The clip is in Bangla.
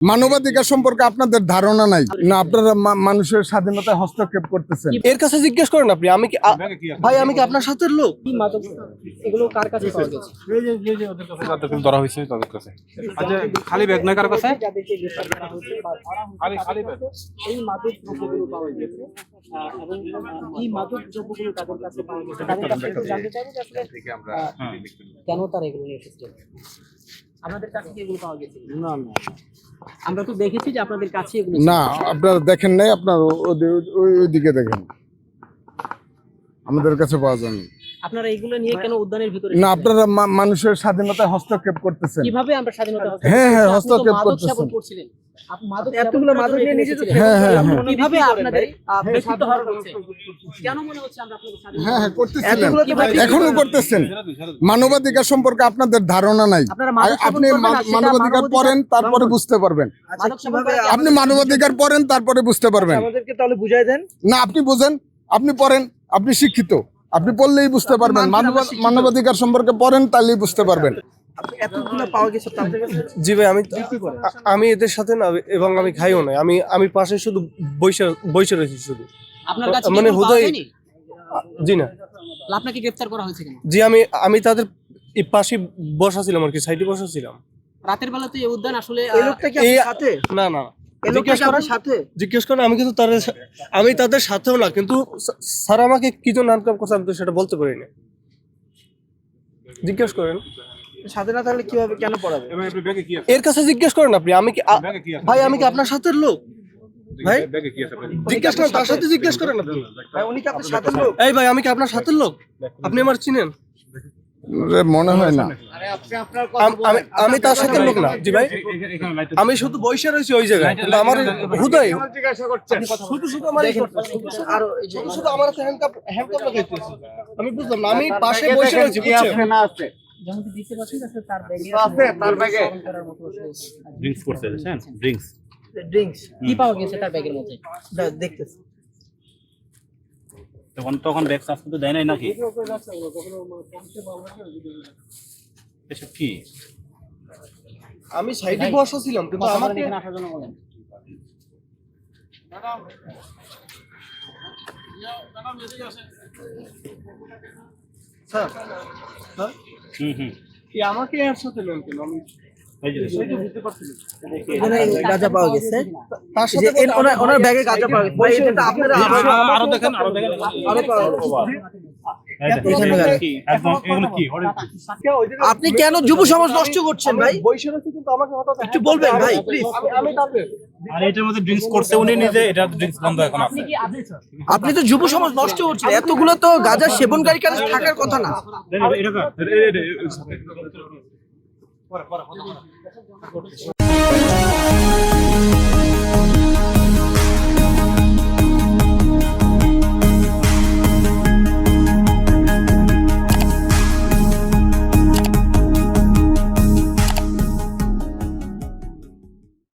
মানবাধিকার সম্পর্কে আপনাদের ধারণা নাই না, আপনারা মানুষের স্বাধীনতায় হস্তক্ষেপ করতেছেন। এর কাছে জিজ্ঞেস করেন আপনি, আমি কি ভাই আমি কি আপনার সাথে লোক? কি মাদক এগুলো কার কাছে পাওয়া গেছে? এই যে ওদের কাছে যাদেরকে ধরা হয়েছে তাদের কাছে। আচ্ছা খালি ব্যাগ না কার কাছে? যাদেরকে গ্রেফতার করা হয়েছে বা ধরা হয়েছে, খালি ব্যাগ। এই মাদক দ্রব্যগুলো পাওয়া গেছে এবং এই মাদক দ্রব্যগুলো তাদের কাছে পাওয়া গেছে। তাদের কাছে একটু জানতে চাইবো যে আসলে কেন তারা এগুলো নিয়ে এসেছে। আপনাদের কাছে কি এগুলো পাওয়া গেছে? না আমরা তো দেখেছি যে আপনাদের কাছে এগুলো না, আপনারা দেখেন নাই, আপনার ওইদিকে দেখেন, আমাদের কাছে পাওয়া যায়নি। আপনারা এগুলো নিয়ে কেন উদ্যানের ভিতরে না, আপনারা মানুষের স্বাধীনতায় হস্তক্ষেপ করতেছেন। কিভাবে আমরা স্বাধীনতা হ্যাঁ, আপনি তো হস্তক্ষেপ মাদক করতেছেন। সেবন করছিলেন। এতগুলো মাদক নিয়ে নিজে তো হ্যাঁ, হ্যাঁ, হ্যাঁ। কিভাবে আপনাদের ব্যক্তিত্ব হরণ হচ্ছে? কেন মনে হচ্ছে আমরা আপনাদের স্বাধীনতা? হ্যাঁ, করতেছিলেন, এখনো করতেছেন। মানবাধিকার সম্পর্কে আপনাদের ধারণা নাই। আপনারা মাদক সেবন আপনি করবেন না, সেটা মানবাধিকার পড়েন, তারপরে বুঝতে পারবেন। মাদক সেবন করে আপনি মানবাধিকার পড়েন, তারপরে বুঝতে পারবেন। আমাদেরকে তাহলে বুঝাই দেন। না, আপনি বোঝেন, আপনি পড়েন, আপনি শিক্ষিত, আপনি পড়লেই বুঝতে পারবেন। মানবাধিকার সম্পর্কে পড়েন, তাহলেই বুঝতে পারবেন। এতগুলো পাওয়া গেছে আপনাদের কাছে? জি ভাই, আমি এদের সাথে না, এবং আমি খাইও না। আমি পাশে শুধু বসে রয়েছি শুধু। আপনার কাছে মানে মানে হুদাই জি না। আপনাকে গ্রেফতার করা হয়েছে কেন? জি আমি তাদের পাশে বসা ছিলাম আর কি, সাইডে বসা ছিলাম। রাতের বেলা তো এই উদ্যান আসলে এই লোকটা কি আপনার সাথে? না না, এই লোকটা কি আপনার সাথে? জিজ্ঞেস করেন। আমি তাদের সাথেও না, কিন্তু স্যার আমাকে কি জন্য আনকাম করছে আমি তো সেটা বলতে পারি না। জিজ্ঞেস করেন। সাথে না থাকলে কিভাবে কেন পড়াবে? আপনার ব্যাগে কি আছে? এর কাছে জিজ্ঞেস করেন আপনি, আমি কি ব্যাগে কি আছে? ভাই আমি কি আপনার সাথে লোক? ভাই ব্যাগে কি আছে আপনার? জিজ্ঞেস করেন, তার সাথে জিজ্ঞেস করেন আপনি। ভাই উনি কি আপনার সাথে লোক? এই ভাই আমি কি আপনার সাথে লোক? আপনি আমার চিনেন? মনে হয় না। আমি তার সাথে লোক না। জি ভাই, এখানে লাইট আমি শুধু বসে রয়েছি ওই জায়গায়, কিন্তু আমার হুদাই শুধু আমার আরো এই যে শুধু আমার হ্যান্ডকাপ লাগাইতেছি। আমি বুঝলাম না, আমি পাশে বসে রয়েছি, বুঝছেন? যেমন কি দেখতে পাচ্ছেন আসলে তার ব্যাগে তার ব্যাগে করার মতো আসলে ড্রিঙ্কস করতে দেন, ড্রিঙ্কস। ড্রিঙ্কস কি পাওয়া গেছে তার ব্যাগের মধ্যে? দেখতেছি। তখন ব্যাগ সাফ করতে দেয় নাই নাকি? এসব কি? আমি সাইডে বসা ছিলাম, কিন্তু কথা বলেন, আমাকে এখানে আসার জন্য বলেন। স্যার হুম আমাকে এর সাথে লোন কেন? আমি এই যে বুঝতে পারছি না। এখানে গাঁজা পাওয়া গেছে। তার এই যে সাথে ওনার ব্যাগে গাঁজা পাওয়া গেছে। ভাই এটা আপনারা আরো দেখেন আরো পাওয়া গেছে। এখানে গাঁজা। কি একদম এগুলো কি? আপনি কেন যুব সমাজ নষ্ট করছেন ভাই? বসে রয়েছি, কিন্তু আমাকে হঠাৎ একটু বলবেন ভাই প্লিজ। আমি তাদের আর এটার মধ্যে ড্রিঙ্কস করছে উনি নিজে, এটা ড্রিঙ্কস বন্ধ এখন আছে। আপনি তো যুব সমাজ নষ্ট করছেন। এতগুলো তো গাঁজা সেবনকারী কাছে থাকার কথা না। এটা